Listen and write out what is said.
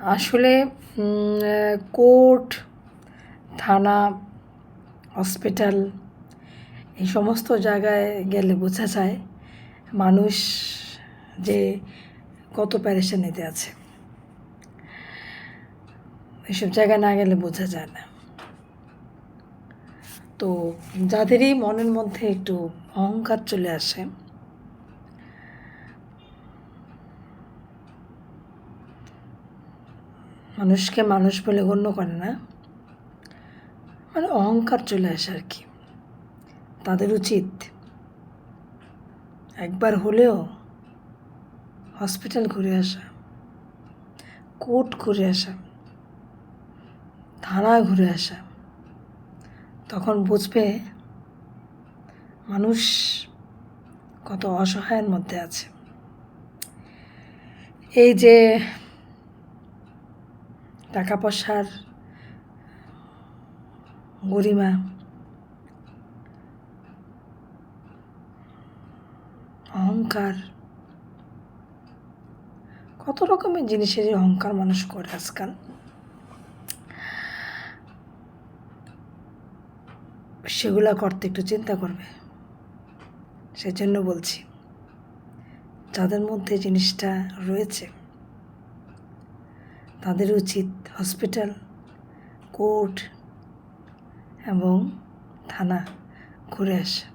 আসলে কোর্ট, থানা, হসপিটাল এই সমস্ত জায়গায় গেলে বোঝা যায় মানুষ যে কত পেরেশানিতে আছে। এসব জায়গায় না গেলে বোঝা যায় না। তো যাদেরই মনের মধ্যে একটু অহংকার চলে আসে, মানুষকে মানুষ বলে গণ্য করে না, মানে অহংকার চলে আসে আর কি, তাদের উচিত একবার হলেও হসপিটাল ঘুরে আসা, কোর্ট ঘুরে আসা, থানা ঘুরে আসা। তখন বুঝবে মানুষ কত অসহায়ের মধ্যে আছে। এই যে টাকা পয়সার গরিমা, অহংকার, কত রকমের জিনিসের অহংকার মানুষ করে আজকাল। সেগুলা করতে একটু চিন্তা করবে। সেজন্য বলছি, যাদের মধ্যে জিনিসটা রয়েছে তাদের উচিত হসপিটাল, কোর্ট এবং থানা ঘুরে আসা।